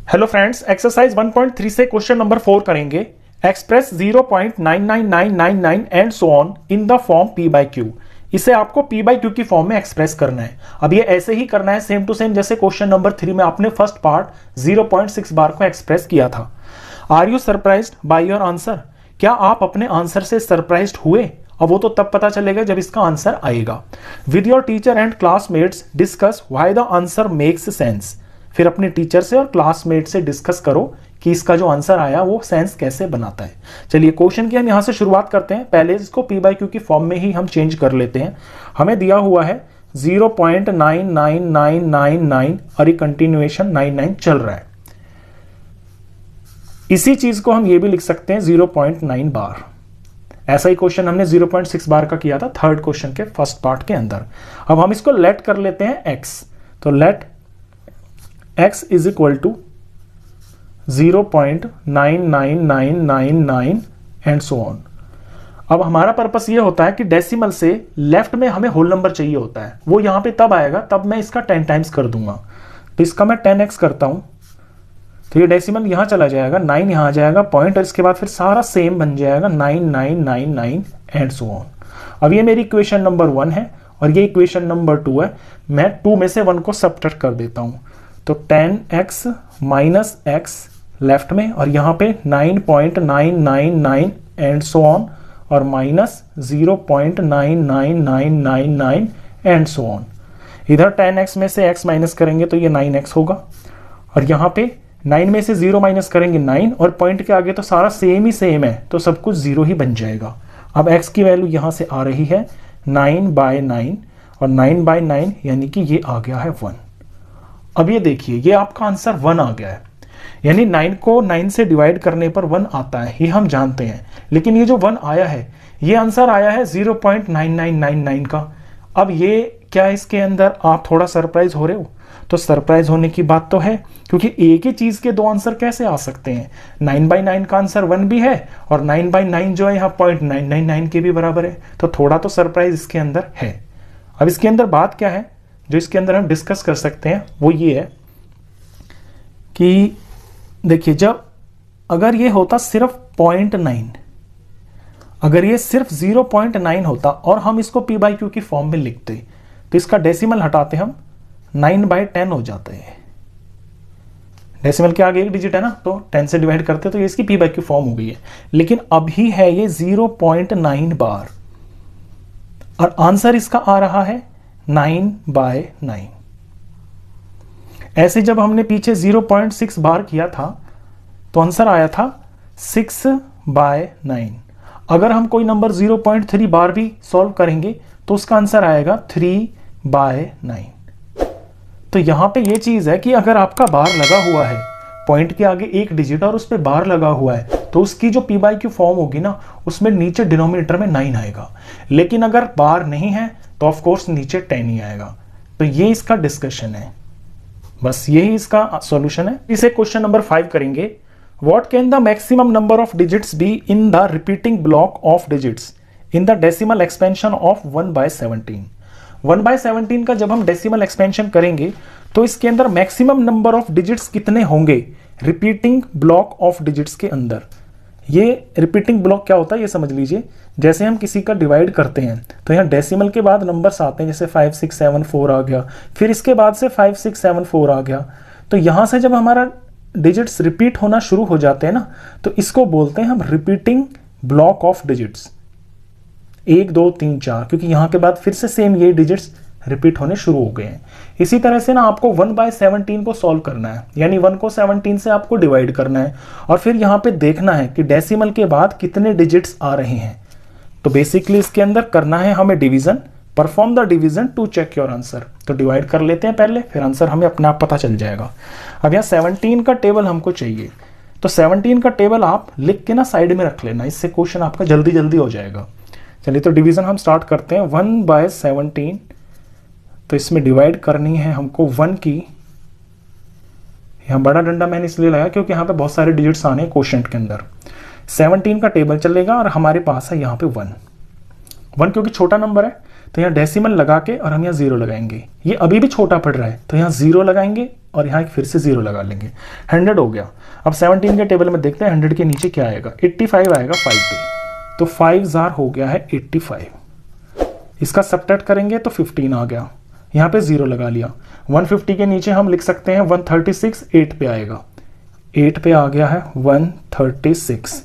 Hello friends, exercise 1.3 से question number 4 करेंगे। Express 0.99999 and so on in the form p by Q. इसे आपको p by Q की form में express करना है। अब ये ऐसे ही करना है सेम टू सेम जैसे क्वेश्चन नंबर 3 में आपने फर्स्ट पार्ट 0.6 बार को एक्सप्रेस किया था। Are you surprised by your answer? क्या आप अपने आंसर से सरप्राइज्ड हुए? अब वो तो तब पता चलेगा जब इसका आंसर आएगा। With your teacher and classmates discuss why the answer makes sense. फिर अपने टीचर से और क्लासमेट से डिस्कस करो कि इसका जो आंसर आया वो सेंस कैसे बनाता है। चलिए क्वेश्चन की हम यहां से शुरुआत करते हैं। पहले इसको p बाई क्यू की फॉर्म में ही हम चेंज कर लेते हैं। हमें दिया हुआ है 0.9999 और ये कंटिन्यूएशन 99 चल रहा है। इसी चीज को हम ये भी लिख सकते हैं 0.9 बार। ऐसा ही क्वेश्चन हमने 0.6 बार का किया था थर्ड क्वेश्चन के फर्स्ट पार्ट के अंदर। अब हम इसको लेट कर लेते हैं x। तो let x is equal to 0.99999 and so on. अब हमारा पर्पस ये होता है कि डेसिमल से लेफ्ट में हमें होल नंबर चाहिए होता है। वो यहां पे तब आएगा तब मैं इसका 10 टाइम्स कर दूंगा। तो इसका मैं 10x करता हूं तो ये डेसिमल यहां चला जाएगा, 9 यहां आ जाएगा पॉइंट, और इसके बाद फिर सारा सेम बन जाएगा 9999 एंड सो ऑन। अब ये मेरी इक्वेशन नंबर 1 है और ये इक्वेशन नंबर 2 है। मैं 2 में से 1 को सबट्रैक्ट कर देता हूं तो 10x माइनस x लेफ्ट में और यहाँ पे 9.999 एंड सो ऑन और माइनस 0.99999 एंड सो ऑन। इधर 10x में से x माइनस करेंगे तो ये 9x होगा और यहाँ पे 9 में से 0 माइनस करेंगे 9 और पॉइंट के आगे तो सारा सेम ही सेम है तो सब कुछ 0 ही बन जाएगा। अब x की वैल्यू यहाँ से आ रही है 9/9 और 9/9 यानी कि ये आ गया है 1। अब ये देखिए ये आपका आंसर 1 आ गया है, यानी 9 को 9 से डिवाइड करने पर 1 आता है, ये हम जानते हैं। लेकिन ये जो 1 आया है ये आंसर आया है 0.9999 का। अब ये क्या इसके अंदर आप थोड़ा सरप्राइज हो रहे हो? तो सरप्राइज होने की बात तो है, क्योंकि एक ही चीज के दो आंसर कैसे आ सकते हैं। 9/9 का आंसर 1 भी है और 9/9 जो है यहाँ 0.999 के भी बराबर है, तो थोड़ा तो सरप्राइज इसके अंदर है। अब इसके अंदर बात क्या है जो इसके अंदर हम डिस्कस कर सकते हैं वो ये है कि देखिए जब अगर ये होता सिर्फ 0.9, अगर ये सिर्फ 0.9 होता और हम इसको p बाई क्यू की फॉर्म में लिखते तो इसका डेसिमल हटाते हम 9/10 हो जाते हैं। डेसिमल के आगे एक डिजिट है ना, तो 10 से डिवाइड करते तो ये इसकी p बाई क्यू फॉर्म हो गई है। लेकिन अभी है ये 0.9 बार और आंसर इसका आ रहा है 9/9। ऐसे जब हमने पीछे 0.6 बार किया था तो आंसर आया था 6/9। अगर हम कोई नंबर 0.3 बार भी सॉल्व करेंगे तो उसका आंसर आएगा 3/9। तो यहां पे ये चीज है कि अगर आपका बार लगा हुआ है, पॉइंट के आगे एक डिजिट और उस पर बार लगा हुआ है, तो उसकी जो p बाई क्यू फॉर्म होगी ना उसमें नीचे डिनोमिनेटर में 9 आएगा। लेकिन अगर बार नहीं है तो ऑफ कोर्स नीचे 10 ही आएगा। तो ये इसका डिस्कशन है, बस यही इसका सॉल्यूशन है। इसे क्वेश्चन नंबर 5 करेंगे। What can the maximum number of digits be in the repeating block of digits in the decimal expansion of 1/17। 1/17 का जब हम डेसिमल एक्सपेंशन करेंगे तो इसके अंदर मैक्सिमम नंबर ऑफ डिजिट्स कितने होंगे रिपीटिंग ब्लॉक ऑफ डिजिट्स के अंदर। ये रिपीटिंग ब्लॉक क्या होता है ये समझ लीजिए। जैसे हम किसी का डिवाइड करते हैं तो यहाँ डेसिमल के बाद नंबर्स आते हैं, जैसे 5 6 7 4 आ गया, फिर इसके बाद से 5 6 7 4 आ गया। तो यहाँ से जब हमारा डिजिट्स रिपीट होना शुरू हो जाते हैं ना तो इसको बोलते हैं हम रिपीटिंग ब्लॉक ऑफ डिजिट्स 1 2 3 4, क्योंकि यहाँ के बाद फिर से सेम ये डिजिट्स रिपीट होने शुरू हो गए हैं। इसी तरह से ना आपको 1/17 को सॉल्व करना है, यानी 1 को 17 से आपको डिवाइड करना है और फिर यहाँ पे देखना है कि डेसिमल के बाद कितने डिजिट्स आ रहे हैं। तो बेसिकली इसके अंदर करना है हमें division, perform the division to check your answer. तो डिवाइड कर लेते हैं पहले, फिर आंसर हमें अपने आप पता चल जाएगा। अब यहाँ 17 का टेबल हमको चाहिए, तो 17 का टेबल आप लिख के ना साइड में रख लेना, इससे क्वेश्चन आपका जल्दी जल्दी हो जाएगा। चलिए तो डिवीजन हम स्टार्ट करते हैं। 1/17, तो इसमें डिवाइड करनी है हमको 1 की। यहाँ बड़ा डंडा मैंने इसलिए लगाया क्योंकि यहाँ पे बहुत सारे डिजिट्स आने हैं क्वोशिएंट के अंदर। 17 का टेबल चलेगा और हमारे पास है यहाँ पे 1 क्योंकि छोटा नंबर है तो यहाँ डेसिमल लगा के और हम यहाँ 0 लगाएंगे। ये अभी भी छोटा पड़ रहा है तो यहाँ 0 लगाएंगे, और यहाँ एक फिर से 0 लगा लेंगे, 100 हो गया। अब 17 के टेबल में देखते हैं 100 के नीचे क्या आएगा, 85 आएगा 5 पे, तो 5 जार हो गया है 85। इसका सबट्रैक्ट करेंगे तो 15 आ गया, यहाँ पे 0 लगा लिया। 150 के नीचे हम लिख सकते हैं 136, 8 पे आएगा, 8 पे आ गया है 136,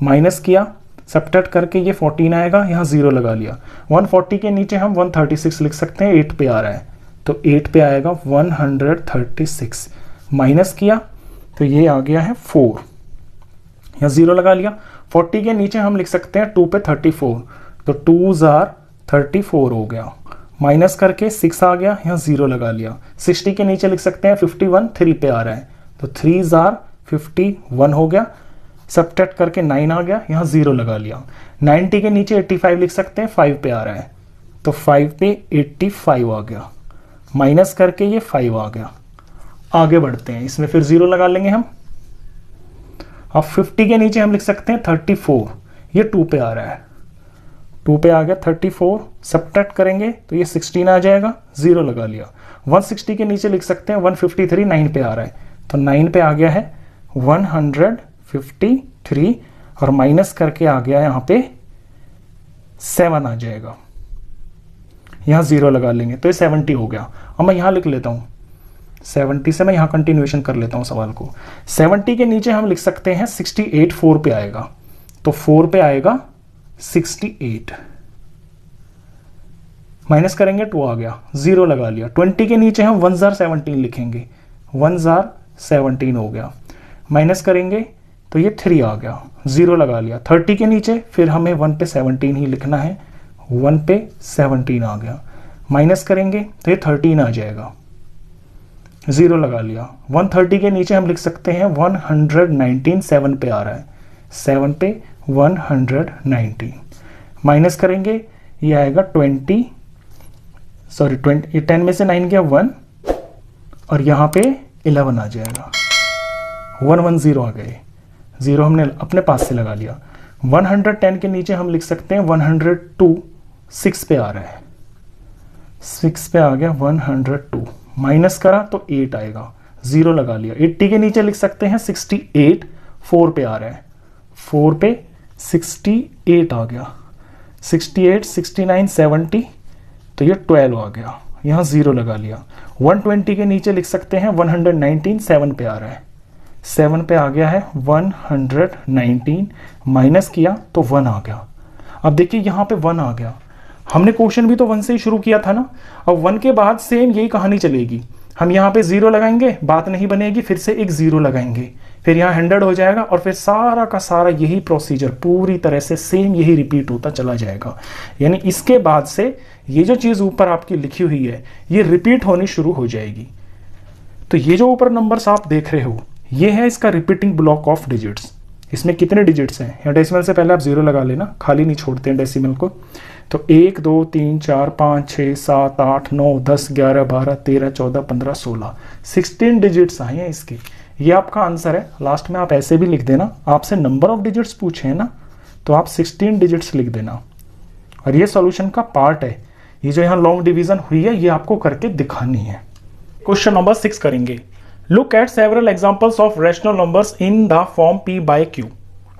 माइनस किया, सबट्रैक्ट करके ये 14 आएगा, यहाँ 0 लगा लिया। 140 के नीचे हम 136 लिख सकते हैं, 8 पे आ रहा है, तो 8 पे आएगा 136, माइनस किया तो ये आ गया है 4, यहाँ 0 लगा लिया। 40 के नीचे हम लिख सकते हैं 2 पे 34, तो 2 जार 34 हो गया, माइनस करके 6 आ गया, यहाँ 0 लगा लिया। 60 के नीचे लिख सकते हैं 51, 3 पे आ रहा है, तो 3 जार 51 हो गया, सबट्रैक्ट करके 9 आ गया, यहाँ 0 लगा लिया। 90 के नीचे 85 लिख सकते हैं, 5 पे आ रहा है, तो 5 पे 85 आ गया, माइनस करके ये 5 आ गया। आगे बढ़ते हैं, इसमें फिर 0 लगा लेंगे हम। अब 50 के नीचे हम लिख सकते हैं 34, ये 2 पे आ रहा है, 2 पे आ गया 34, सबट्रैक्ट करेंगे तो ये 16 आ जाएगा, 0 लगा लिया। 160 के नीचे लिख सकते हैं 153, 9 पे आ रहा है, तो 9 पे आ गया है 153 और माइनस करके आ गया यहाँ पे 7 आ जाएगा, यहाँ 0 लगा लेंगे तो ये 70 हो गया। अब मैं यहाँ लिख लेता हूँ 70 से, मैं यहाँ कंटिन्यूएशन कर लेता हूँ सवाल को। 70 के नीचे हम लिख सकते हैं 68, 4 पे आएगा, तो 4 पे आएगा 68, माइनस करेंगे 2 आ गया, 0 लगा लिया। 20 के नीचे हम 1 जार 17 लिखेंगे, 1 जार 17 हो गया, माइनस करेंगे तो ये 3 आ गया, 0 लगा लिया। 30 के नीचे फिर हमें 1 पे 17 ही लिखना है, 1 पे 17 आ गया, माइनस करेंगे तो ये 13 आ जाएगा, 0 लगा लिया। 130 के नीचे हम लिख सकते हैं 119, 7 पे आ रहा है, 7 पे 119, माइनस करेंगे ये आएगा 20, 10 में से 9 गया 1 और यहाँ पे 11 आ जाएगा, 110 आ गए, 0 हमने अपने पास से लगा लिया। 110 के नीचे हम लिख सकते हैं 102, 6 पे आ रहा है, 6 पे आ गया 102, माइनस करा तो 8 आएगा, 0 लगा लिया। 80 के नीचे लिख सकते हैं 68, 4 पे आ रहा है, 4 पे 68 आ गया, 68, 69, 70, तो ये 12 आ गया, यहाँ 0 लगा लिया। 120 के नीचे लिख सकते हैं 119, 7 पे आ रहा है, 7 पे आ गया है 119, माइनस किया तो 1 आ गया। अब देखिए यहाँ पे 1 आ गया, हमने क्वेश्चन भी तो 1 से ही शुरू किया था ना। अब 1 के बाद सेम यही कहानी चलेगी, हम यहाँ पे 0 लगाएंगे, बात नहीं बनेगी, फिर से एक 0 लगाएंगे, फिर यहाँ 100 हो जाएगा और फिर सारा का सारा यही प्रोसीजर पूरी तरह से सेम यही रिपीट होता चला जाएगा। यानी इसके बाद से ये जो चीज़ ऊपर आपकी लिखी हुई है ये रिपीट होनी शुरू हो जाएगी। तो ये जो ऊपर नंबर्स आप देख रहे हो ये है इसका रिपीटिंग ब्लॉक ऑफ डिजिट्स। इसमें कितने डिजिट्स हैं, या डेसिमल से पहले आप 0 लगा लेना, खाली नहीं छोड़ते हैं डेसिमल को। तो 1 2 3 4 5 6 7 8 9 10 11 12 13 14 15 16 16 डिजिट्स आए हैं इसके। ये आपका आंसर है। लास्ट में आप ऐसे भी लिख देना, आपसे नंबर ऑफ डिजिट्स पूछे हैं ना तो आप 16 डिजिट्स लिख देना। और ये सॉल्यूशन का पार्ट है, ये जो यहाँ लॉन्ग डिवीजन हुई है ये आपको करके दिखानी है। क्वेश्चन नंबर 6 करेंगे। Look at several examples of rational numbers in the form p by q,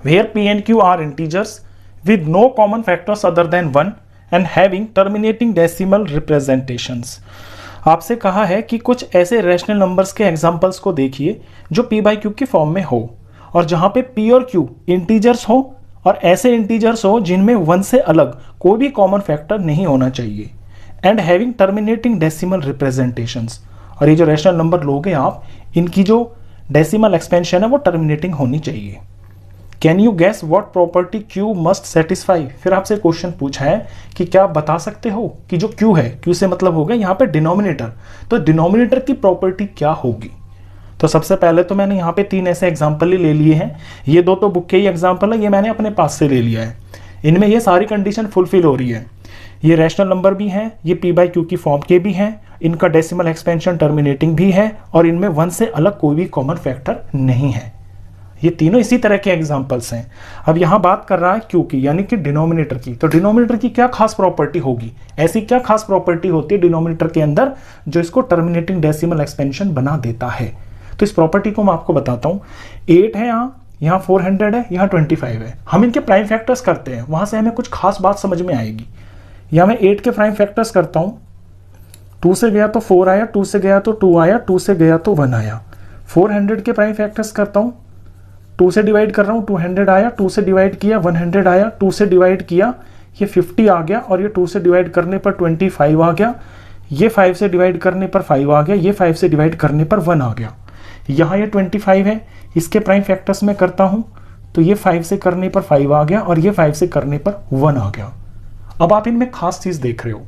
where p and q are integers with no common factors other than 1 and having terminating decimal representations. आपसे कहा है कि कुछ ऐसे rational numbers के examples को देखिए जो p by q की फॉर्म में हो और जहां पे p और q इंटीजर्स हो और ऐसे इंटीजर्स हो जिनमें 1 से अलग कोई भी कॉमन फैक्टर नहीं होना चाहिए, and having terminating decimal representations. और ये जो रैशनल नंबर लोगे आप, इनकी जो डेसिमल एक्सपेंशन है वो टर्मिनेटिंग होनी चाहिए। Can you guess what property Q must satisfy. फिर आपसे क्वेश्चन पूछा है कि क्या आप बता सकते हो कि जो Q है, Q से मतलब हो गया यहाँ पे डिनोमिनेटर, तो डिनोमिनेटर की प्रॉपर्टी क्या होगी। तो सबसे पहले तो मैंने यहाँ पे 3 ऐसे एग्जाम्पल ही ले लिए हैं। ये 2 तो बुक के ही एग्जाम्पल है, ये मैंने अपने पास से ले लिया है। इनमें ये सारी कंडीशन फुलफिल हो रही है। ये रैशनल नंबर भी हैं, ये p by q की फॉर्म के भी हैं, इनका डेसिमल एक्सपेंशन टर्मिनेटिंग भी है और इनमें 1 से अलग कोई भी कॉमन फैक्टर नहीं है। ये तीनों इसी तरह के एग्जांपल्स हैं। अब यहाँ बात कर रहा है क्यू की, यानी कि डिनोमिनेटर की। तो डिनोमिनेटर की क्या खास प्रॉपर्टी होगी, ऐसी क्या खास प्रॉपर्टी होती है डिनोमिनेटर के अंदर जो इसको टर्मिनेटिंग डेसिमल एक्सपेंशन बना देता है। तो इस प्रॉपर्टी को मैं आपको बताता हूँ। 8 है यहाँ 400 है, यहाँ 25 है। हम इनके प्राइम फैक्टर्स करते हैं, वहां से हमें कुछ खास बात समझ में आएगी। यहाँ मैं 8 के प्राइम फैक्टर्स करता हूँ। 2 से गया तो 4 आया, 2 से गया तो 2 आया, 2 से गया तो 1 आया। 400 के प्राइम फैक्टर्स करता हूँ, 2 से डिवाइड कर रहा हूँ, 200 आया, 2 से डिवाइड किया 100 आया, 2 से डिवाइड किया ये 50 आ गया, और ये 2 से डिवाइड करने पर 25 आ गया, ये 5 से डिवाइड करने पर 5 आ गया, ये 5 से डिवाइड करने पर 1 आ गया। यहाँ ये 25 है, इसके प्राइम फैक्टर्स में करता हूँ तो ये 5 से करने पर 5 आ गया, और ये 5 से करने पर 1 आ गया। अब आप इनमें खास चीज देख रहे हो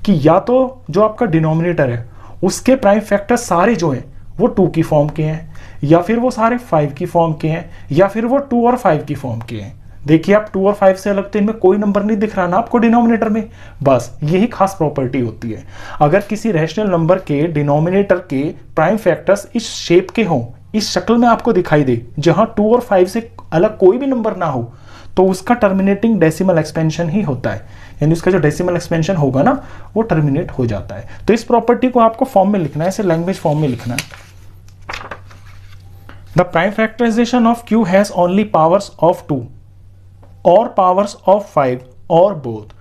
कि या तो जो आपका डिनोमिनेटर है उसके प्राइम फैक्टर सारे जो हैं वो 2 की फॉर्म के हैं, या फिर वो सारे 5 की फॉर्म के हैं, या फिर वो 2 और 5 की फॉर्म के हैं। देखिए आप 2 और 5 से अलग तो इनमें कोई नंबर नहीं दिख रहा ना आपको डिनोमिनेटर में। बस यही खास प्रॉपर्टी होती है। अगर किसी रैशनल नंबर के डिनोमिनेटर के प्राइम फैक्टर्स इस शेप के हों, इस शक्ल में आपको दिखाई दे, जहां 2 और 5 से अलग कोई भी नंबर ना हो, तो उसका टर्मिनेटिंग डेसिमल एक्सपेंशन ही होता है, यानी उसका जो डेसिमल एक्सपेंशन होगा ना वो टर्मिनेट हो जाता है। तो इस प्रॉपर्टी को आपको फॉर्म में लिखना है, इसे लैंग्वेज फॉर्म में लिखना है। The prime factorization of Q has only powers of 2 और पावर्स ऑफ 5 और बोथ।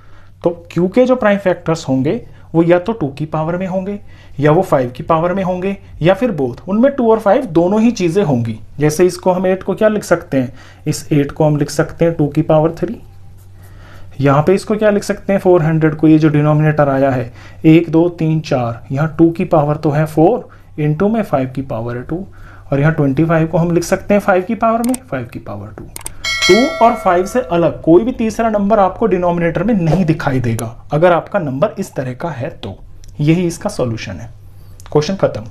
तो Q के जो प्राइम फैक्टर्स होंगे वो या तो 2 की पावर में होंगे, या वो 5 की पावर में होंगे, या फिर बोथ। उनमें 2 और 5 दोनों ही चीजें होंगी। जैसे इसको हम 8 को क्या लिख सकते हैं, इस 8 को हम लिख सकते हैं 2 की पावर 3। यहाँ पे इसको क्या लिख सकते हैं, 400 को, ये जो डिनोमिनेटर आया है 1 2 3 4, यहाँ 2 की पावर तो है 4, इंटू में 5 की पावर है 2, और यहाँ 25 को हम लिख सकते हैं 5 की पावर में 5 की पावर 2। 2 और 5 से अलग कोई भी तीसरा नंबर आपको डिनोमिनेटर में नहीं दिखाई देगा अगर आपका नंबर इस तरह का है तो। यही इसका सॉल्यूशन है। क्वेश्चन खत्म।